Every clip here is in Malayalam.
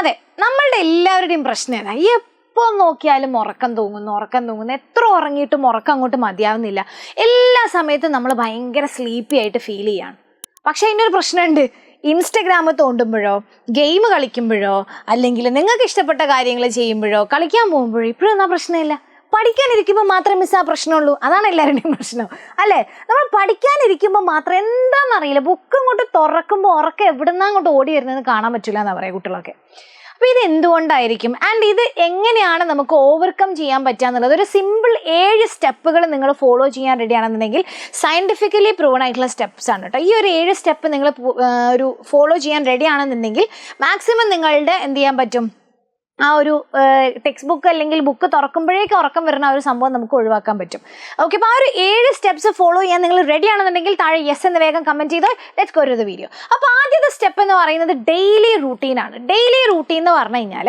അതെ, നമ്മളുടെ എല്ലാവരുടെയും പ്രശ്നം ഏതാ, എപ്പോൾ നോക്കിയാലും ഉറക്കം തൂങ്ങുന്നു. എത്ര ഉറങ്ങിയിട്ടും ഉറക്കം അങ്ങോട്ട് മതിയാവുന്നില്ല. എല്ലാ സമയത്തും നമ്മൾ ഭയങ്കര സ്ലീപ്പി ആയിട്ട് ഫീൽ ചെയ്യാണ്. പക്ഷെ അതിനൊരു പ്രശ്നമുണ്ട്. ഇൻസ്റ്റഗ്രാം തോണ്ടുമ്പോഴോ, ഗെയിം കളിക്കുമ്പോഴോ, അല്ലെങ്കിൽ നിങ്ങൾക്ക് ഇഷ്ടപ്പെട്ട കാര്യങ്ങൾ ചെയ്യുമ്പോഴോ, കളിക്കാൻ പോകുമ്പോഴോ ഇപ്പോഴൊന്നും ആ പ്രശ്നമില്ല. പഠിക്കാനിരിക്കുമ്പോൾ മാത്രമേ ആ പ്രശ്നമുള്ളൂ. അതാണ് എല്ലാവരുടെയും പ്രശ്നം അല്ലേ? നമ്മൾ പഠിക്കാനിരിക്കുമ്പോൾ മാത്രം എന്താണെന്നറിയില്ല, ബുക്ക് ഇങ്ങോട്ട് തുറക്കുമ്പോൾ ഉറക്കം എവിടുന്നാ അങ്ങോട്ട് ഓടി വരുന്നതെന്ന് കാണാൻ പറ്റില്ല എന്നാ പറയുക കുട്ടികളൊക്കെ. അപ്പോൾ ഇത് എന്തുകൊണ്ടായിരിക്കും, ആൻഡ് ഇത് എങ്ങനെയാണ് നമുക്ക് ഓവർകം ചെയ്യാൻ പറ്റുക എന്നുള്ളത് ഒരു സിമ്പിൾ 7 സ്റ്റെപ്പുകൾ നിങ്ങൾ ഫോളോ ചെയ്യാൻ റെഡി ആണെന്നുണ്ടെങ്കിൽ സയൻറ്റിഫിക്കലി പ്രൂവൺ ആയിട്ടുള്ള സ്റ്റെപ്സ് ആണ് കേട്ടോ. ഈ ഒരു 7 സ്റ്റെപ്പ് നിങ്ങൾ ഒരു ഫോളോ ചെയ്യാൻ റെഡി ആണെന്നുണ്ടെങ്കിൽ മാക്സിമം നിങ്ങളുടെ എന്ത് ചെയ്യാൻ പറ്റും, ആ ഒരു ടെക്സ്റ്റ് ബുക്ക് അല്ലെങ്കിൽ ബുക്ക് തുറക്കുമ്പോഴേക്കും ഉറക്കം വരുന്ന ആ ഒരു സംഭവം നമുക്ക് ഒഴിവാക്കാൻ പറ്റും. ഓക്കെ, അപ്പോൾ ആ ഒരു 7 സ്റ്റെപ്സ് ഫോളോ ചെയ്യാൻ നിങ്ങൾ റെഡി ആണെന്നുണ്ടെങ്കിൽ താഴെ യെസ് എന്ന് വേഗം കമൻറ്റ് ചെയ്തോ. Let's go to the video. അപ്പോൾ ആദ്യത്തെ സ്റ്റെപ്പ് എന്ന് പറയുന്നത് ഡെയിലി റൂട്ടീനാണ്. ഡെയിലി റൂട്ടീൻ എന്ന് പറഞ്ഞു കഴിഞ്ഞാൽ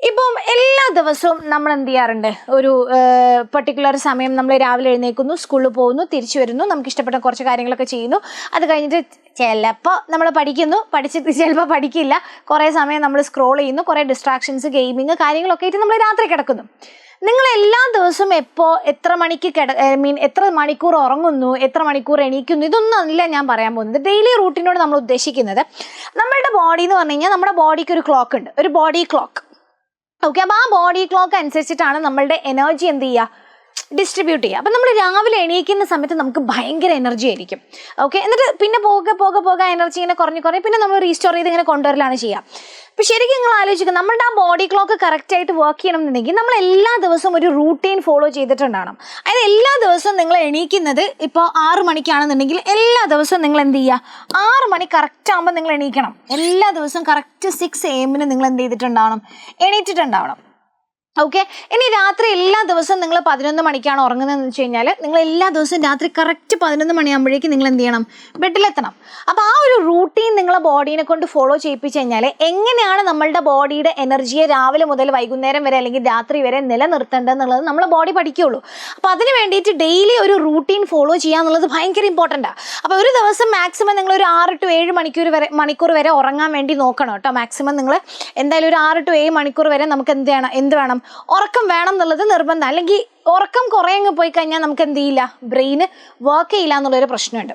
ഇപ്പം എല്ലാ ദിവസവും നമ്മൾ എന്ത് ചെയ്യാറുണ്ട്, ഒരു പെർട്ടിക്കുലർ സമയം നമ്മൾ രാവിലെ എഴുന്നേൽക്കുന്നു, സ്കൂളിൽ പോകുന്നു, തിരിച്ചു വരുന്നു, നമുക്ക് ഇഷ്ടപ്പെട്ട കുറച്ച് കാര്യങ്ങളൊക്കെ ചെയ്യുന്നു. അത് കഴിഞ്ഞിട്ട് ചിലപ്പോൾ നമ്മൾ പഠിച്ചിട്ട് ചിലപ്പോൾ പഠിക്കില്ല, കുറേ സമയം നമ്മൾ സ്ക്രോൾ ചെയ്യുന്നു, കുറേ ഡിസ്ട്രാക്ഷൻസ്, ഗെയിമിങ് കാര്യങ്ങളൊക്കെ ആയിട്ട് നമ്മൾ രാത്രി കിടക്കുന്നു. നിങ്ങൾ എല്ലാ ദിവസവും എപ്പോൾ എത്ര മണിക്ക് എത്ര മണിക്കൂർ ഉറങ്ങുന്നു, എത്ര മണിക്കൂർ എണീക്കുന്നു, ഇതൊന്നും അല്ല ഞാൻ പറയാൻ പോകുന്നത്. ഡെയിലി റൂട്ടീനോട് നമ്മൾ ഉദ്ദേശിക്കുന്നത് നമ്മളുടെ ബോഡി എന്ന് പറഞ്ഞു കഴിഞ്ഞാൽ നമ്മുടെ ബോഡിക്ക് ഒരു ക്ലോക്ക് ഉണ്ട്, ഒരു ബോഡി ക്ലോക്ക്. ഓക്കെ, അപ്പോൾ ആ ബോഡി ക്ലോക്ക് അനുസരിച്ചിട്ടാണ് നമ്മളുടെ എനർജി എന്ത് ചെയ്യുക, ഡിസ്ട്രിബ്യൂട്ട് ചെയ്യുക. അപ്പം നമ്മൾ രാവിലെ എണീക്കുന്ന സമയത്ത് നമുക്ക് ഭയങ്കര എനർജി ആയിരിക്കും. ഓക്കെ, എന്നിട്ട് പിന്നെ പോകെ എനർജി ഇങ്ങനെ കുറഞ്ഞ് പിന്നെ നമ്മൾ റീസ്റ്റോർ ചെയ്ത് ഇങ്ങനെ കൊണ്ടുവരലാണ് ചെയ്യുക. അപ്പോൾ ശരിക്കും നിങ്ങൾ ആലോചിക്കുക, നമ്മളുടെ ആ ബോഡി ക്ലോക്ക് കറക്റ്റായിട്ട് വർക്ക് ചെയ്യണമെന്നുണ്ടെങ്കിൽ നമ്മൾ എല്ലാ ദിവസവും ഒരു റൂട്ടീൻ ഫോളോ ചെയ്തിട്ടുണ്ടാകണം. അതായത് എല്ലാ ദിവസവും നിങ്ങൾ എണീക്കുന്നത് ഇപ്പോൾ 6 മണിക്കാണെന്നുണ്ടെങ്കിൽ എല്ലാ ദിവസവും നിങ്ങൾ എന്ത് ചെയ്യുക, 6 മണി കറക്റ്റ് ആകുമ്പോൾ നിങ്ങൾ എണീക്കണം. എല്ലാ ദിവസവും കറക്റ്റ് 6 AM നിങ്ങൾ എന്ത് ചെയ്തിട്ടുണ്ടാവണം, എണീറ്റിട്ടുണ്ടാവണം. ഓക്കെ, ഇനി രാത്രി എല്ലാ ദിവസവും നിങ്ങൾ 11 മണിക്കാണ് ഉറങ്ങുന്നതെന്ന് വെച്ച് കഴിഞ്ഞാൽ നിങ്ങൾ എല്ലാ ദിവസവും രാത്രി കറക്റ്റ് 11 മണിയാകുമ്പോഴേക്കും നിങ്ങൾ എന്ത് ചെയ്യണം, ബെഡിലെത്തണം. അപ്പോൾ ആ ഒരു റൂട്ടീൻ നിങ്ങളെ ബോഡീനെ കൊണ്ട് ഫോളോ ചെയ്യിപ്പിച്ച് കഴിഞ്ഞാൽ എങ്ങനെയാണ് നമ്മളുടെ ബോഡിയുടെ എനർജിയെ രാവിലെ മുതൽ വൈകുന്നേരം വരെ അല്ലെങ്കിൽ രാത്രി വരെ നിലനിർത്തേണ്ടതെന്നുള്ളത് നമ്മളെ ബോഡി പഠിക്കുകയുള്ളൂ. അപ്പോൾ അതിന് വേണ്ടിയിട്ട് ഡെയിലി ഒരു റൂട്ടീൻ ഫോളോ ചെയ്യുക എന്നുള്ളത് ഭയങ്കര ഇമ്പോർട്ടൻ്റാണ്. അപ്പോൾ ഒരു ദിവസം മാക്സിമം നിങ്ങൾ ഒരു 6 to 7 മണിക്കൂർ വരെ ഉറങ്ങാൻ വേണ്ടി നോക്കണം കേട്ടോ. മാക്സിമം നിങ്ങൾ എന്തായാലും ഒരു 6 to 7 മണിക്കൂർ വരെ നമുക്ക് എന്ത് വേണം, ഉറക്കം വേണം എന്നുള്ളത് നിർബന്ധം. അല്ലെങ്കിൽ ഉറക്കം കുറേ അങ്ങ് പോയി കഴിഞ്ഞാൽ നമുക്ക് എന്ത് ചെയ്യില്ല, ബ്രെയിന് വർക്ക് ചെയ്യില്ല എന്നുള്ളൊരു പ്രശ്നമുണ്ട്.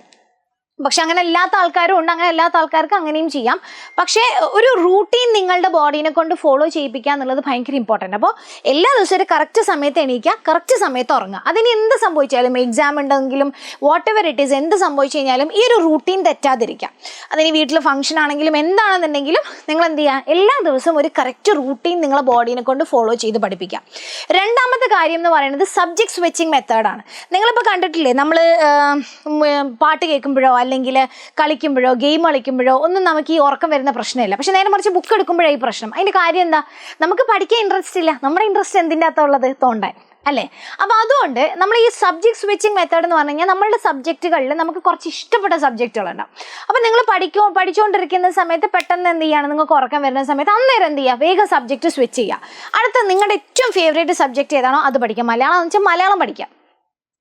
പക്ഷെ അങ്ങനെ അല്ലാത്ത ആൾക്കാരും ഉണ്ട്, അങ്ങനെ അല്ലാത്ത ആൾക്കാർക്ക് അങ്ങനെയും ചെയ്യാം. പക്ഷേ ഒരു റൂട്ടീൻ നിങ്ങളുടെ ബോഡീനെ കൊണ്ട് ഫോളോ ചെയ്യിപ്പിക്കുക എന്നുള്ളത് ഭയങ്കര ഇമ്പോർട്ടൻ്റ്. അപ്പോൾ എല്ലാ ദിവസവും ഒരു കറക്റ്റ് സമയത്ത് എണീക്കുക, കറക്റ്റ് സമയത്ത് ഉറങ്ങുക. അതിന് എന്ത് സംഭവിച്ചാലും, എക്സാം ഉണ്ടെങ്കിലും വാട്ട് എവർ ഇറ്റ് ഈസ്, എന്ത് സംഭവിച്ചു കഴിഞ്ഞാലും ഈ ഒരു റൂട്ടീൻ തെറ്റാതിരിക്കുക. അതിന് വീട്ടിൽ ഫംഗ്ഷൻ ആണെങ്കിലും എന്താണെന്നുണ്ടെങ്കിലും നിങ്ങൾ എന്ത് ചെയ്യുക, എല്ലാ ദിവസവും ഒരു കറക്റ്റ് റൂട്ടീൻ നിങ്ങളെ ബോഡീനെ കൊണ്ട് ഫോളോ ചെയ്ത് പഠിപ്പിക്കുക. രണ്ടാമത്തെ കാര്യം എന്ന് പറയുന്നത് സബ്ജക്ട് സ്വിച്ചിങ് മെത്തേഡാണ്. നിങ്ങളിപ്പോൾ കണ്ടിട്ടില്ലേ, നമ്മൾ പാട്ട് കേൾക്കുമ്പോഴോ അല്ലെങ്കിൽ കളിക്കുമ്പോഴോ ഗെയിം കളിക്കുമ്പോഴോ ഒന്നും നമുക്ക് ഈ ഉറക്കം വരുന്ന പ്രശ്നമില്ല. പക്ഷെ നേരെ മറിച്ച് ബുക്ക് എടുക്കുമ്പോഴേ ഈ പ്രശ്നം. അതിൻ്റെ കാര്യം എന്താ, നമുക്ക് പഠിക്കാൻ ഇൻട്രസ്റ്റ് ഇല്ല. നമ്മുടെ ഇൻട്രസ്റ്റ് എന്തിൻ്റെ അകത്തുള്ളത്, തോണ്ടാൻ അല്ലേ? അപ്പോൾ അതുകൊണ്ട് നമ്മൾ ഈ സബ്ജക്ട് സ്വിച്ചിങ് മെത്തേഡ് എന്ന് പറഞ്ഞു കഴിഞ്ഞാൽ നമ്മളുടെ സബ്ജക്റ്റുകളിൽ നമുക്ക് കുറച്ച് ഇഷ്ടപ്പെട്ട സബ്ജക്റ്റുകളുണ്ടാവും. അപ്പോൾ നിങ്ങൾ പഠിച്ചുകൊണ്ടിരിക്കുന്ന സമയത്ത് പെട്ടെന്ന് എന്ത് ചെയ്യുകയാണ്, നിങ്ങൾക്ക് ഉറക്കം വരുന്ന സമയത്ത് അന്നേരം എന്ത് ചെയ്യുക, വേഗം സബ്ജക്റ്റ് സ്വിച്ച് ചെയ്യുക. അടുത്ത നിങ്ങളുടെ ഏറ്റവും ഫേവറേറ്റ് സബ്ജക്റ്റ് ഏതാണോ അത് പഠിക്കുക. മലയാളം എന്ന് വെച്ചാൽ മലയാളം പഠിക്കുക.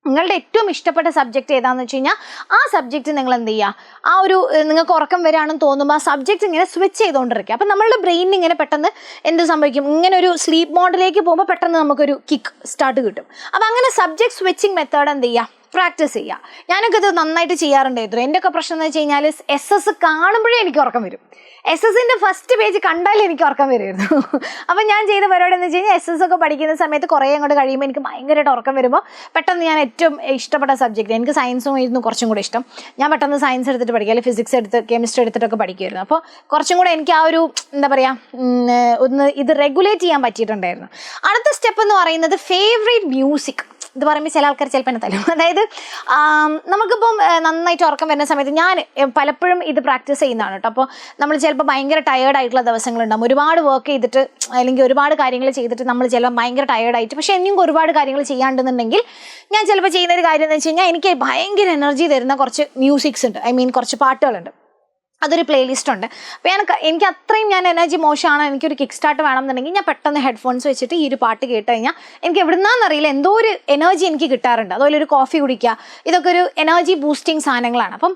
നിങ്ങളുടെ ഏറ്റവും ഇഷ്ടപ്പെട്ട സബ്ജക്റ്റ് ഏതാണെന്ന് വെച്ച് കഴിഞ്ഞാൽ ആ സബ്ജക്റ്റ് നിങ്ങൾ എന്ത് ചെയ്യുക, ആ ഒരു നിങ്ങൾക്ക് ഉറക്കം വരാണെന്ന് തോന്നുമ്പോൾ ആ സബ്ജക്റ്റ് ഇങ്ങനെ സ്വിച്ച് ചെയ്തുകൊണ്ടിരിക്കുക. അപ്പം നമ്മളുടെ ബ്രെയിനിന് ഇങ്ങനെ പെട്ടെന്ന് എന്ത് സംഭവിക്കും, ഇങ്ങനെ ഒരു സ്ലീപ്പ് മോഡിലേക്ക് പോകുമ്പോൾ പെട്ടെന്ന് നമുക്കൊരു കിക്ക് സ്റ്റാർട്ട് കിട്ടും. അപ്പം അങ്ങനെ സബ്ജക്ട് സ്വിച്ചിങ് മെത്തേഡ് എന്ത് ചെയ്യുക, പ്രാക്ടീസ് ചെയ്യുക. ഞാനൊക്കെ ഇത് നന്നായിട്ട് ചെയ്യാറുണ്ടായിരുന്നു. എൻ്റെ ഒക്കെ പ്രശ്നം എന്ന് വെച്ച് കഴിഞ്ഞാൽ SS കാണുമ്പോഴേ എനിക്ക് ഉറക്കം വരും. SS ഫസ്റ്റ് പേജ് കണ്ടാലേ എനിക്ക് ഉറക്കം വരുമായിരുന്നു. അപ്പം ഞാൻ ചെയ്ത പരിപാടി എന്ന് വെച്ച് കഴിഞ്ഞാൽ SS ഒക്കെ പഠിക്കുന്ന സമയത്ത് കുറേ അങ്ങോട്ട് കഴിയുമ്പോൾ എനിക്ക് ഭയങ്കരമായിട്ട് ഉറക്കം വരുമ്പോൾ പെട്ടെന്ന് ഞാൻ ഏറ്റവും ഇഷ്ടപ്പെട്ട സബ്ജക്റ്റ്, എനിക്ക് സയൻസും ആയിരുന്നു കുറച്ചും കൂടെ ഇഷ്ടം. ഞാൻ പെട്ടെന്ന് സയൻസ് എടുത്തിട്ട് പഠിക്കുക, അല്ലെങ്കിൽ ഫിസിക്സ് എടുത്ത് കെമിസ്ട്രി എടുത്തിട്ടൊക്കെ പഠിക്കുമായിരുന്നു. അപ്പോൾ കുറച്ചും കൂടെ എനിക്ക് ആ ഒരു എന്താ പറയുക, ഒന്ന് ഇത് റെഗുലേറ്റ് ചെയ്യാൻ പറ്റിയിട്ടുണ്ടായിരുന്നു. അടുത്ത സ്റ്റെപ്പ് എന്ന് പറയുന്നത് ഫേവറേറ്റ് മ്യൂസിക്. ഇത് പറയുമ്പോൾ ചില ആൾക്കാർ ചിലപ്പോൾ എന്നെ തല്ലും. അതായത് നമുക്കിപ്പം നന്നായിട്ട് ഉറക്കം വരുന്ന സമയത്ത് ഞാൻ പലപ്പോഴും ഇത് പ്രാക്ടീസ് ചെയ്യുന്നതാണ് കേട്ടോ. അപ്പോൾ നമ്മൾ ചിലപ്പോൾ ഭയങ്കര ടയേർഡായിട്ടുള്ള ദിവസങ്ങളുണ്ടാകും. ഒരുപാട് വർക്ക് ചെയ്തിട്ട് അല്ലെങ്കിൽ ഒരുപാട് കാര്യങ്ങൾ ചെയ്തിട്ട് നമ്മൾ ചിലപ്പോൾ ഭയങ്കര ടയേർഡായിട്ട്, പക്ഷേ ഇനിയും ഒരുപാട് കാര്യങ്ങൾ ചെയ്യാണ്ടെന്നുണ്ടെങ്കിൽ ഞാൻ ചിലപ്പോൾ ചെയ്യുന്നൊരു കാര്യം എന്ന് വെച്ച് കഴിഞ്ഞാൽ എനിക്ക് ഭയങ്കര എനർജി തരുന്ന കുറച്ച് മ്യൂസിക്സ് ഉണ്ട്, കുറച്ച് പാട്ടുകളുണ്ട്. അതൊരു പ്ലേലിസ്റ്റ് ഉണ്ട്. അപ്പോൾ എനിക്ക് അത്രയും എനർജി മോശമാണ്, എനിക്കൊരു കിക്ക് സ്റ്റാർട്ട് വേണമെന്നുണ്ടെങ്കിൽ ഞാൻ പെട്ടെന്ന് ഹെഡ്ഫോൺസ് വെച്ചിട്ട് ഈ ഒരു പാട്ട് കേട്ട് കഴിഞ്ഞാൽ എനിക്ക് എവിടുന്നാന്നറിയില്ല എന്തോ ഒരു എനർജി എനിക്ക് കിട്ടാറുണ്ട്. അതുപോലെ ഒരു കോഫി കുടിക്കുക, ഇതൊക്കെ ഒരു എനർജി ബൂസ്റ്റിംഗ് സാധനങ്ങളാണ്. അപ്പം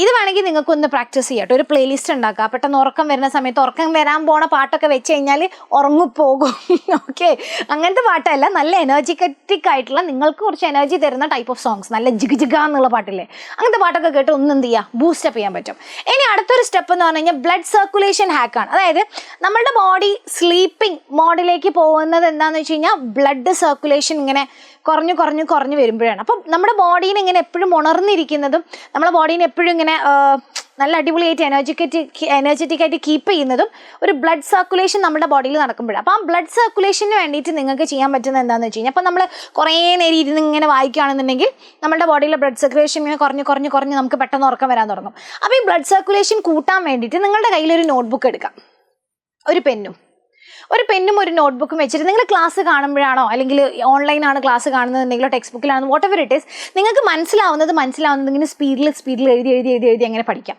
ഇത് വേണമെങ്കിൽ നിങ്ങൾക്കൊന്ന് പ്രാക്ടീസ് ചെയ്യട്ടെ. ഒരു പ്ലേലിസ്റ്റ് ഉണ്ടാക്കുക. പെട്ടെന്ന് ഉറക്കം വരുന്ന സമയത്ത് ഉറക്കം വരാൻ പോണ പാട്ടൊക്കെ വെച്ച് കഴിഞ്ഞാൽ ഉറങ്ങിപ്പോകും. ഓക്കെ, അങ്ങനത്തെ പാട്ടല്ല, നല്ല എനർജിക്കറ്റിക് ആയിട്ടുള്ള നിങ്ങൾക്ക് കുറച്ച് എനർജി തരുന്ന ടൈപ്പ് ഓഫ് സോങ്സ്, നല്ല ജിഗ് ജിഗ എന്നുള്ള പാട്ടില്ലേ, അങ്ങനത്തെ പാട്ടൊക്കെ കേട്ട് ഒന്ന് എന്ത് ചെയ്യുക, ബൂസ്റ്റപ്പ് ചെയ്യാൻ പറ്റും. ഇനി അടുത്തൊരു സ്റ്റെപ്പ് എന്ന് പറഞ്ഞു കഴിഞ്ഞാൽ ബ്ലഡ് സർക്കുലേഷൻ ഹാക്കാണ്. അതായത് നമ്മുടെ ബോഡി സ്ലീപ്പിംഗ് മോഡിലേക്ക് പോകുന്നത് എന്താണെന്ന് വെച്ച് കഴിഞ്ഞാൽ ബ്ലഡ് സർക്കുലേഷൻ ഇങ്ങനെ കുറഞ്ഞു വരുമ്പോഴാണ്. അപ്പം നമ്മുടെ ബോഡീനെ ഇങ്ങനെ എപ്പോഴും ഉണർന്നിരിക്കുന്നതും നമ്മുടെ ബോഡീനെ എപ്പോഴും ഇങ്ങനെ നല്ല അടിപൊളിയായിട്ട് എനർജറ്റിക് ആയിട്ട് കീപ്പ് ചെയ്യുന്നതും ഒരു ബ്ലഡ് സർക്കുലേഷൻ നമ്മുടെ ബോഡിയിൽ നടക്കുമ്പോഴാണ്. അപ്പോൾ ആ ബ്ലഡ് സർക്കുലേഷന് വേണ്ടിയിട്ട് നിങ്ങൾക്ക് ചെയ്യാൻ പറ്റുന്നത് എന്താണെന്ന് വെച്ച് കഴിഞ്ഞാൽ, അപ്പോൾ നമ്മൾ കുറേ നേരം ഇരുന്ന് ഇങ്ങനെ വായിക്കുകയാണെന്നുണ്ടെങ്കിൽ നമ്മുടെ ബോഡിയിലെ ബ്ലഡ് സർക്കുലേഷൻ ഇങ്ങനെ കുറഞ്ഞ് നമുക്ക് പെട്ടെന്ന് ഉറക്കം വരാൻ തുടങ്ങും. അപ്പോൾ ഈ ബ്ലഡ് സർക്കുലേഷൻ കൂട്ടാൻ വേണ്ടിയിട്ട് നിങ്ങളുടെ കയ്യിലൊരു നോട്ട്ബുക്ക് എടുക്കാം, ഒരു പെന്നും ഒരു നോട്ട്ബുക്കും വെച്ചിട്ട് നിങ്ങൾ ക്ലാസ് കാണുമ്പോഴാണോ അല്ലെങ്കിൽ ഓൺലൈനാണ് ക്ലാസ് കാണുന്നത് എന്തെങ്കിലും ടെക്സ്റ്റ് ബുക്കിലാണെന്ന് വാട്ട് എവർ ഇറ്റ് ഈസ്, നിങ്ങൾക്ക് മനസ്സിലാവുന്നത് ഇങ്ങനെ സ്പീഡിൽ എഴുതി അങ്ങനെ പഠിക്കാം.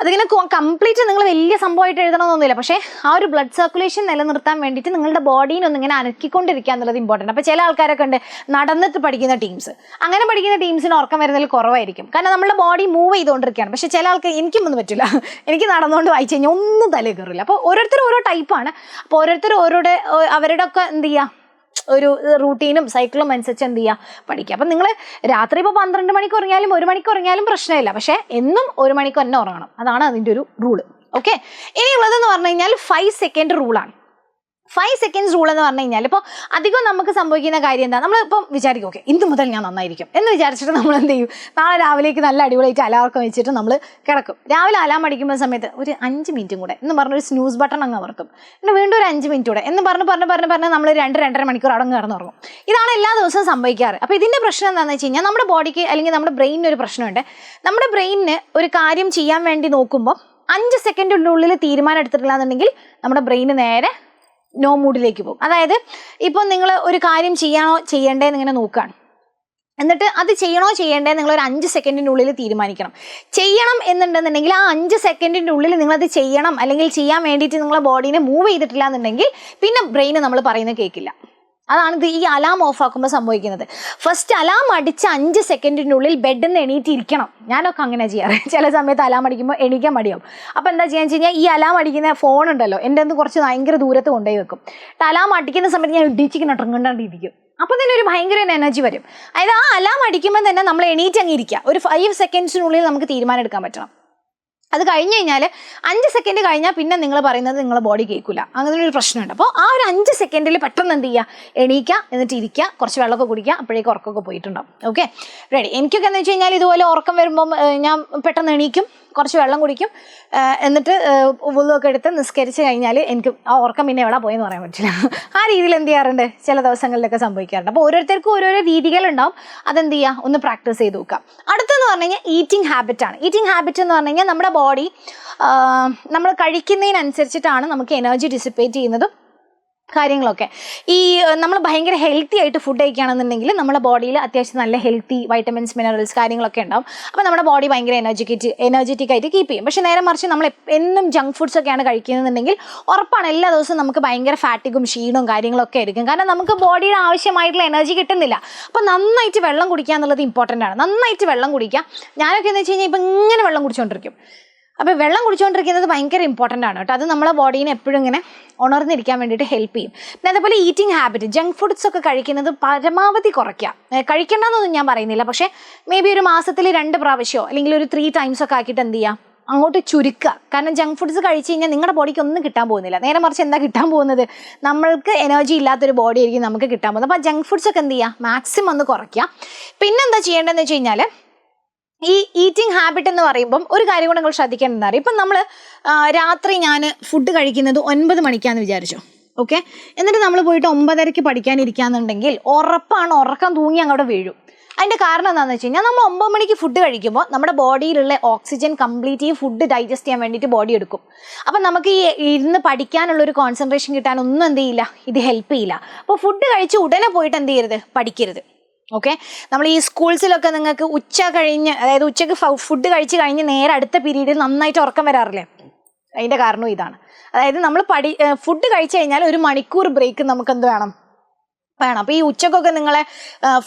അതിങ്ങനെ കംപ്ലീറ്റ് നിങ്ങൾ വലിയ സംഭവമായിട്ട് എഴുതണമെന്നൊന്നുമില്ല, പക്ഷേ ആ ഒരു ബ്ലഡ് സർക്കുലേഷൻ നിലനിർത്താൻ വേണ്ടിയിട്ട് നിങ്ങളുടെ ബോഡീനൊന്നും ഇങ്ങനെ അനക്കിക്കൊണ്ടിരിക്കുക എന്നുള്ളത് ഇമ്പോർട്ടൻറ്റ്. അപ്പോൾ ചില ആൾക്കാരൊക്കെ ഉണ്ട് നടന്നിട്ട് പഠിക്കുന്ന ടീംസ്, അങ്ങനെ പഠിക്കുന്ന ടീംസിന് ഉറക്കം വരുന്നതിൽ കുറവായിരിക്കും, കാരണം നമ്മുടെ ബോഡി മൂവ് ചെയ്തുകൊണ്ടിരിക്കുകയാണ്. പക്ഷേ ചില ആൾക്ക് എനിക്കൊന്നും പറ്റില്ല, എനിക്ക് നടന്നുകൊണ്ട് വായിച്ചു കഴിഞ്ഞാൽ ഒന്നും തലയിൽ കയറില്ല. അപ്പോൾ ഓരോരുത്തരും ഓരോ ടൈപ്പാണ്. അപ്പോൾ ഓരോരുത്തരും അവരുടെ ഒക്കെ എന്ത് ചെയ്യുക, ഒരു റൂട്ടീനും സൈക്കിളും അനുസരിച്ച് എന്ത് ചെയ്യുക, പഠിക്കുക. അപ്പം നിങ്ങൾ രാത്രി ഇപ്പോൾ 12 മണിക്ക് ഉറങ്ങിയാലും 1 മണിക്ക് ഉറങ്ങിയാലും പ്രശ്നമില്ല, പക്ഷേ എന്നും 1 മണിക്ക് തന്നെ ഉറങ്ങണം. അതാണ് അതിൻ്റെ ഒരു റൂള്. ഓക്കെ, ഇനിയുള്ളതെന്ന് പറഞ്ഞു കഴിഞ്ഞാൽ 5 സെക്കൻഡ് റൂളാണ്. 5 സെക്കൻഡ്സ് റൂൾ എന്ന് പറഞ്ഞു കഴിഞ്ഞാൽ ഇപ്പോൾ അധികം നമുക്ക് സംഭവിക്കുന്ന കാര്യം എന്താ, നമ്മളിപ്പം വിചാരിക്കും ഓക്കെ ഇന്ന് മുതൽ ഞാൻ നന്നായിരിക്കും എന്ന് വിചാരിച്ചിട്ട് നമ്മൾ എന്ത് ചെയ്യും, നാളെ രാവിലേക്ക് നല്ല അടിപൊളിയായിട്ട് അലാറൊക്കെ വെച്ചിട്ട് നമ്മൾ കിടക്കും. രാവിലെ അലാം അടിക്കുമ്പോൾ സമയത്ത് ഒരു 5 മിനിറ്റും കൂടെ എന്ന് പറഞ്ഞൊരു സ്നൂസ് ബട്ടൺ അങ്ങ് അമർത്തും, പിന്നെ വീണ്ടും ഒരു 5 മിനിറ്റ് കൂടെ എന്ന് പറഞ്ഞ് നമ്മൾ 2-2.5 മണിക്കൂർ അവിടെ കിടന്നുറങ്ങും. ഇതാണ് എല്ലാ ദിവസവും സംഭവിക്കാറ്. അപ്പോൾ ഇതിൻ്റെ പ്രശ്നം എന്താണെന്ന് വെച്ച് കഴിഞ്ഞാൽ നമ്മുടെ ബോഡിക്ക് അല്ലെങ്കിൽ നമ്മുടെ ബ്രെയിനിന് ഒരു പ്രശ്നമുണ്ട്. നമ്മുടെ ബ്രെയിനിന് ഒരു കാര്യം ചെയ്യാൻ വേണ്ടി നോക്കുമ്പോൾ 5 സെക്കൻഡിൻ്റെ ഉള്ളിൽ തീരുമാനം എടുത്തിട്ടില്ല എന്നുണ്ടെങ്കിൽ നമ്മുടെ ബ്രെയിന് നേരെ നോ മൂഡിലേക്ക് പോകും. അതായത് ഇപ്പോൾ നിങ്ങൾ ഒരു കാര്യം ചെയ്യണ്ടേന്ന് ഇങ്ങനെ നോക്കുകയാണ്, എന്നിട്ട് അത് ചെയ്യണോ ചെയ്യണ്ടേ നിങ്ങളൊരു 5 സെക്കൻഡിൻ്റെ ഉള്ളിൽ തീരുമാനിക്കണം. ചെയ്യണം എന്നുണ്ടെന്നുണ്ടെങ്കിൽ ആ 5 സെക്കൻഡിൻ്റെ ഉള്ളിൽ നിങ്ങളത് ചെയ്യണം, അല്ലെങ്കിൽ ചെയ്യാൻ വേണ്ടിയിട്ട് നിങ്ങളെ ബോഡീനെ മൂവ് ചെയ്തിട്ടില്ല എന്നുണ്ടെങ്കിൽ പിന്നെ ബ്രെയിന് നമ്മൾ പറയുന്നത് കേൾക്കില്ല. അതാണ് ഈ അലാം ഓഫ് ആക്കുമ്പോൾ സംഭവിക്കുന്നത്. ഫസ്റ്റ് അലാം അടിച്ച 5 സെക്കൻഡിൻ്റെ ഉള്ളിൽ ബെഡിൽ നിന്ന് എണീറ്റിരിക്കണം. ഞാനൊക്കെ അങ്ങനെ ചെയ്യാറ്. ചില സമയത്ത് അലാം അടിക്കുമ്പോൾ എണീക്കാൻ മടിയാവും. അപ്പോൾ എന്താ ചെയ്യാന്ന് വെച്ച് കഴിഞ്ഞാൽ ഈ അലാം അടിക്കുന്ന ഫോൺ ഉണ്ടല്ലോ, എൻ്റെ ഒന്ന് കുറച്ച് ഭയങ്കര ദൂരത്ത് കൊണ്ടുപോയി വെക്കും. അലാം അടിക്കുന്ന സമയത്ത് ഞാൻ ഇടിച്ചിങ്ങനെ ഇറങ്ങണ്ടാണ്ടിരിക്കും. അപ്പോൾ തന്നെ ഒരു ഭയങ്കര എനർജി വരും. അതായത് ആ അലാം അടിക്കുമ്പോൾ തന്നെ നമ്മൾ എണീറ്റ് അങ്ങ് ഇരിക്കുക. ഒരു 5 സെക്കൻഡ്സിനുള്ളിൽ നമുക്ക് തീരുമാനം എടുക്കാൻ പറ്റണം. അത് കഴിഞ്ഞ് കഴിഞ്ഞാൽ 5 സെക്കൻഡ് കഴിഞ്ഞാൽ പിന്നെ നിങ്ങൾ പറയുന്നത് നിങ്ങളെ ബോഡി കേൾക്കില്ല. അങ്ങനെ ഒരു പ്രശ്നമുണ്ട്. അപ്പോൾ ആ ഒരു 5 സെക്കൻഡിൽ പെട്ടെന്ന് എന്ത് ചെയ്യുക, എണീക്കുക, എന്നിട്ട് ഇരിക്കുക, കുറച്ച് വെള്ളമൊക്കെ കുടിക്കുക, അപ്പോഴേക്കും ഉറക്കമൊക്കെ പോയിട്ടുണ്ടാവും. Okay, ready. എനിക്കൊക്കെ എന്ന് വെച്ച് കഴിഞ്ഞാൽ ഇതുപോലെ ഉറക്കം വരുമ്പം ഞാൻ പെട്ടെന്ന് എണീക്കും, കുറച്ച് വെള്ളം കുടിക്കും, എന്നിട്ട് വുളുവൊക്കെ എടുത്ത് നിസ്കരിച്ച് കഴിഞ്ഞാൽ എനിക്ക് ആ ഉറക്കം പിന്നെ എവിടെ പോയെന്ന് പറയാൻ പറ്റില്ല. ആ രീതിയിൽ എന്ത് ചെയ്യാറുണ്ട്, ചില ദിവസങ്ങളിലൊക്കെ സംഭവിക്കാറുണ്ട്. അപ്പോൾ ഓരോരുത്തർക്കും ഓരോരോ രീതികളുണ്ടാവും. അതെന്ത് ചെയ്യുക, ഒന്ന് പ്രാക്ടീസ് ചെയ്ത് നോക്കുക. അടുത്തെന്ന് പറഞ്ഞു കഴിഞ്ഞാൽ ഈറ്റിംഗ് ഹാബിറ്റാണ്. ഈറ്റിംഗ് ഹാബിറ്റ് എന്ന് പറഞ്ഞു കഴിഞ്ഞാൽ നമ്മുടെ ബോഡി നമ്മൾ കഴിക്കുന്നതിനനുസരിച്ചിട്ടാണ് നമുക്ക് എനർജി ഡിസിപ്പേറ്റ് ചെയ്യുന്നതും കാര്യങ്ങളൊക്കെ. ഈ നമ്മൾ ഭയങ്കര ഹെൽത്തി ആയിട്ട് ഫുഡ് കഴിക്കുകയാണെന്നുണ്ടെങ്കിൽ നമ്മുടെ ബോഡിയിൽ അത്യാവശ്യം നല്ല ഹെൽത്തി വൈറ്റമിൻസ്, മിനറൽസ് കാര്യങ്ങളൊക്കെ ഉണ്ടാവും. അപ്പോൾ നമ്മുടെ ബോഡി ഭയങ്കര എനർജറ്റിക് ആയിട്ട് കീപ്പ് ചെയ്യും. പക്ഷേ നേരെ മറിച്ച് നമ്മൾ എന്നും ജങ്ക് ഫുഡ്സ് ഒക്കെയാണ് കഴിക്കുന്നതെന്നുണ്ടെങ്കിൽ ഉറപ്പാണ് എല്ലാ ദിവസവും നമുക്ക് ഭയങ്കര ഫാറ്റിക്കും ക്ഷീണവും കാര്യങ്ങളൊക്കെ ആയിരിക്കും. കാരണം നമുക്ക് ബോഡിയുടെ ആവശ്യമായിട്ടുള്ള എനർജി കിട്ടുന്നില്ല. അപ്പോൾ നന്നായിട്ട് വെള്ളം കുടിക്കുക എന്നുള്ളത് ഇമ്പോർട്ടൻ്റ് ആണ്. നന്നായിട്ട് വെള്ളം കുടിക്കുക. ഞാനൊക്കെ എന്ന് വെച്ച് കഴിഞ്ഞാൽ ഇപ്പം ഇങ്ങനെ വെള്ളം കുടിച്ചുകൊണ്ടിരിക്കും. അപ്പോൾ വെള്ളം കുടിച്ചുകൊണ്ടിരിക്കുന്നത് ഭയങ്കര ഇമ്പോർട്ടൻ്റ് ആണ് കേട്ടോ. അത് നമ്മളെ ബോഡീനെ എപ്പോഴും ഇങ്ങനെ ഉണർന്നിരിക്കാൻ വേണ്ടിയിട്ട് ഹെൽപ്പ് ചെയ്യും. പിന്നെ അതേപോലെ ഈറ്റിംഗ് ഹാബിറ്റ്, ജങ്ക് ഫുഡ്സ് ഒക്കെ കഴിക്കുന്നത് പരമാവധി കുറയ്ക്കുക. കഴിക്കേണ്ടെന്നൊന്നും ഞാൻ പറയുന്നില്ല, പക്ഷേ മേ ബി ഒരു മാസത്തിൽ 2 പ്രാവശ്യമോ അല്ലെങ്കിൽ ഒരു 3 ടൈംസ് ഒക്കെ ആക്കിയിട്ട് എന്ത് ചെയ്യുക, അങ്ങോട്ട് ചുരുക്കുക. കാരണം ജങ്ക് ഫുഡ്സ് കഴിച്ച് കഴിഞ്ഞാൽ നിങ്ങളുടെ ബോഡിക്ക് ഒന്നും കിട്ടാൻ പോകുന്നില്ല. നേരെ മറിച്ച് എന്താ കിട്ടാൻ പോകുന്നത്, നമ്മൾക്ക് എനർജി ഇല്ലാത്തൊരു ബോഡി ആയിരിക്കും നമുക്ക് കിട്ടാൻ പോകുന്നത്. അപ്പോൾ ജങ്ക് ഫുഡ്സ് ഒക്കെ എന്ത് ചെയ്യുക, മാക്സിമം ഒന്ന് കുറയ്ക്കുക. പിന്നെന്താ ചെയ്യേണ്ടതെന്ന് വെച്ച് കഴിഞ്ഞാൽ ഈ ഈറ്റിംഗ് ഹാബിറ്റ് എന്ന് പറയുമ്പം ഒരു കാര്യം കൂടെ നിങ്ങൾ ശ്രദ്ധിക്കേണ്ടതെന്ന് അറിയാം. ഇപ്പം നമ്മൾ രാത്രി ഞാൻ ഫുഡ് കഴിക്കുന്നത് 9 മണിക്കാന്ന് വിചാരിച്ചു, ഓക്കെ. എന്നിട്ട് നമ്മൾ പോയിട്ട് 9:30 പഠിക്കാനിരിക്കുകയെന്നുണ്ടെങ്കിൽ ഉറപ്പാണ് ഉറക്കം തൂങ്ങി അങ്ങോട്ട് വീഴും. അതിൻ്റെ കാരണം എന്താണെന്ന് വെച്ച് കഴിഞ്ഞാൽ നമ്മൾ 9 മണിക്ക് ഫുഡ് കഴിക്കുമ്പോൾ നമ്മുടെ ബോഡിയിലുള്ള ഓക്സിജൻ കംപ്ലീറ്റ് ഈ ഫുഡ് ഡൈജസ്റ്റ് ചെയ്യാൻ വേണ്ടിയിട്ട് ബോഡി എടുക്കും. അപ്പം നമുക്ക് ഈ ഇരുന്ന് പഠിക്കാനുള്ളൊരു കോൺസെൻട്രേഷൻ കിട്ടാനൊന്നും എന്ത് ചെയ്യില്ല, ഇത് ഹെൽപ്പ് ചെയ്യില്ല. അപ്പോൾ ഫുഡ് കഴിച്ച് ഉടനെ പോയിട്ട് എന്ത് ചെയ്യരുത്, പഠിക്കരുത്. ഓക്കെ, നമ്മൾ ഈ സ്കൂൾസിലൊക്കെ നിങ്ങൾക്ക് ഉച്ച കഴിഞ്ഞ്, അതായത് ഉച്ചയ്ക്ക് ഫുഡ് കഴിച്ച് കഴിഞ്ഞ് നേരെ അടുത്ത പീരീഡിൽ നന്നായിട്ട് ഉറക്കം വരാറില്ലേ? അതിൻ്റെ കാരണവും ഇതാണ്. അതായത് നമ്മൾ ഫുഡ് കഴിച്ചു കഴിഞ്ഞാൽ 1 മണിക്കൂർ ബ്രേക്ക് നമുക്ക് എന്ത് വേണം? അപ്പോൾ ഈ ഉച്ചക്കൊക്കെ നിങ്ങളെ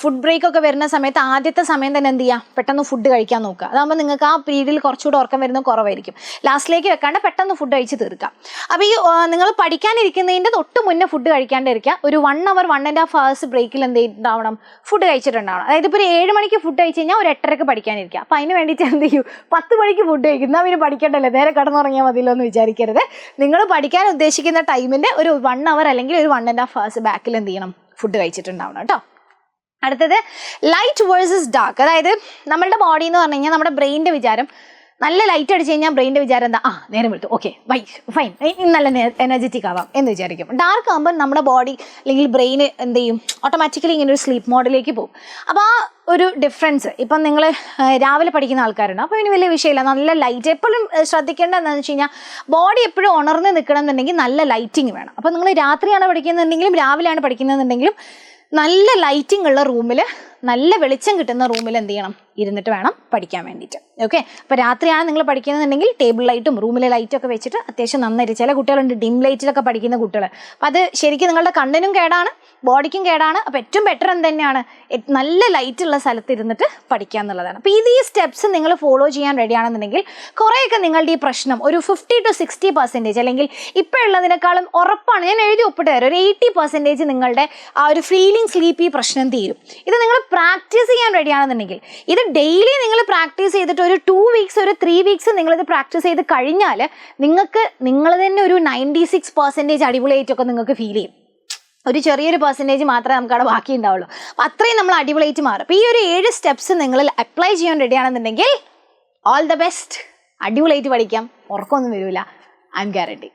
ഫുഡ് ബ്രേക്ക് ഒക്കെ വരുന്ന സമയത്ത് ആദ്യത്തെ സമയം തന്നെ എന്ത് ചെയ്യുക? പെട്ടെന്ന് ഫുഡ് കഴിക്കാൻ നോക്കുക. അതാകുമ്പോൾ നിങ്ങൾക്ക് ആ പീരീഡിൽ കുറച്ചുകൂടെ ഉറക്കം വരുന്നത് കുറവായിരിക്കും. ലാസ്റ്റിലേക്ക് വെക്കാണ്ട് പെട്ടെന്ന് ഫുഡ് കഴിച്ച് തീർക്കാം. അപ്പോൾ ഈ നിങ്ങൾ പഠിക്കാനിരിക്കുന്നതിൻ്റെ തൊട്ട് മുന്നേ ഫുഡ് കഴിക്കാണ്ടിരിക്കുക. ഒരു 1 hour 1.5 hours ബ്രേക്കിൽ എന്ത് ചെയ്തിട്ടുണ്ടാവണം? ഫുഡ് കഴിച്ചിട്ടുണ്ടാവണം. അതായത് ഇപ്പോൾ ഒരു 7 മണിക്ക് ഫുഡ് കഴിച്ച് കഴിഞ്ഞാൽ ഒരു 8:30ക്ക് പഠിക്കാനിരിക്കുക. അപ്പോൾ അതിന് വേണ്ടിയിട്ട് എന്ത് ചെയ്യും? 10 മണിക്ക് ഫുഡ് കഴിക്കുന്ന അവന് പഠിക്കേണ്ടല്ലേ, നേരെ കിടന്നുറങ്ങിയാൽ മതിയല്ലോ എന്ന് വിചാരിക്കരുത്. നിങ്ങൾ പഠിക്കാൻ ഉദ്ദേശിക്കുന്ന ടൈമിൻ്റെ ഒരു 1 hour അല്ലെങ്കിൽ ഒരു 1.5 hours ബാക്കിൽ എന്ത് ചെയ്യണം? ഫുഡ് കഴിച്ചിട്ടുണ്ടാവണം കേട്ടോ. അടുത്തത് ലൈറ്റ് വേഴ്സസ് ഡാർക്ക്. അതായത് നമ്മളുടെ ബോഡി എന്ന് പറഞ്ഞു കഴിഞ്ഞാൽ നമ്മുടെ ബ്രെയിനിൻ്റെ വിചാരം, നല്ല ലൈറ്റ് അടിച്ച് കഴിഞ്ഞാൽ ബ്രെയിനിൻ്റെ വിചാരം എന്താ? നേരം വിളിച്ചു, ഓക്കെ ഫൈൻ, നല്ല എനർജറ്റിക് ആവാം എന്ന് വിചാരിക്കും. ഡാർക്ക് ആകുമ്പോൾ നമ്മുടെ ബോഡി അല്ലെങ്കിൽ ബ്രെയിൻ എന്ത് ചെയ്യും? ഓട്ടോമാറ്റിക്കലി ഇങ്ങനെ ഒരു സ്ലീപ്പ് മോഡിലേക്ക് പോകും. അപ്പോൾ ആ ഒരു ഡിഫറൻസ്, ഇപ്പം നിങ്ങൾ രാവിലെ പഠിക്കുന്ന ആൾക്കാരുണ്ട്, അപ്പോൾ ഇതിന് വലിയ വിഷയമില്ല. നല്ല ലൈറ്റ് എപ്പോഴും ശ്രദ്ധിക്കേണ്ടത് എന്താണെന്ന് വെച്ച് കഴിഞ്ഞാൽ ബോഡി എപ്പോഴും ഉണർന്ന് നിൽക്കണം എന്നുണ്ടെങ്കിൽ നല്ല ലൈറ്റിങ് വേണം. അപ്പോൾ നിങ്ങൾ രാത്രിയാണ് പഠിക്കുന്നുണ്ടെങ്കിലും രാവിലെയാണ് പഠിക്കുന്നതെന്നുണ്ടെങ്കിലും നല്ല ലൈറ്റിംഗ് ഉള്ള റൂമിൽ, നല്ല വെളിച്ചം കിട്ടുന്ന റൂമിൽ എന്ത് ചെയ്യണം? ഇരുന്നിട്ട് വേണം പഠിക്കാൻ വേണ്ടിയിട്ട്. ഓക്കെ, അപ്പോൾ രാത്രിയാണ് നിങ്ങൾ പഠിക്കുന്നതെന്നുണ്ടെങ്കിൽ ടേബിൾ ലൈറ്റും റൂമിലെ ലൈറ്റൊക്കെ വെച്ചിട്ട് അത്യാവശ്യം നന്നായിട്ട്, ചില കുട്ടികളുണ്ട് ഡിം ലൈറ്റിലൊക്കെ പഠിക്കുന്ന കുട്ടികൾ, അപ്പോൾ അത് ശരിക്കും നിങ്ങളുടെ കണ്ണിനും കേടാണ്, ബോഡിക്കും കേടാണ്. അപ്പോൾ ഏറ്റവും ബെറ്റർ എന്ത് തന്നെയാണ്? നല്ല ലൈറ്റ് ഉള്ള സ്ഥലത്ത് ഇരുന്നിട്ട് പഠിക്കുക എന്നുള്ളതാണ്. അപ്പോൾ ഈ സ്റ്റെപ്സ് നിങ്ങൾ ഫോളോ ചെയ്യാൻ റെഡിയാണെന്നുണ്ടെങ്കിൽ കുറേയൊക്കെ നിങ്ങളുടെ ഈ പ്രശ്നം ഒരു 50 to 60% അല്ലെങ്കിൽ ഇപ്പോൾ ഉള്ളതിനേക്കാളും ഉറപ്പാണ്, ഞാൻ എഴുതി ഒപ്പിട്ട് തരാം, ഒരു 80% നിങ്ങളുടെ ആ ഒരു ഫീലിംഗ് സ്ലീപ്പി പ്രശ്നം തീരും. ഇത് നിങ്ങൾ പ്രാക്ടീസ് ചെയ്യാൻ റെഡിയാണെന്നുണ്ടെങ്കിൽ, ഇത് ഡെയിലി നിങ്ങൾ പ്രാക്ടീസ് ചെയ്തിട്ട് ഒരു 2 weeks ഒരു 3 weeks നിങ്ങളിത് പ്രാക്ടീസ് ചെയ്ത് കഴിഞ്ഞാൽ നിങ്ങൾക്ക് നിങ്ങൾ തന്നെ ഒരു 96% അടിപൊളിയായിട്ടൊക്കെ നിങ്ങൾക്ക് ഫീൽ ചെയ്യും. ഒരു ചെറിയൊരു പെർസെൻറ്റേജ് മാത്രമേ നമുക്കവിടെ ബാക്കി ഉണ്ടാവുള്ളൂ. അപ്പോൾ അത്രയും നമ്മൾ അടിപൊളിയായിട്ട് മാറും. അപ്പോൾ ഈ ഒരു 7 steps നിങ്ങൾ അപ്ലൈ ചെയ്യാൻ റെഡിയാണെന്നുണ്ടെങ്കിൽ ഓൾ ദ ബെസ്റ്റ്. അടിപൊളിയായിട്ട് പഠിക്കാം, ഉറക്കമൊന്നും വരില്ല, ഐ എം ഗ്യാരണ്ടി.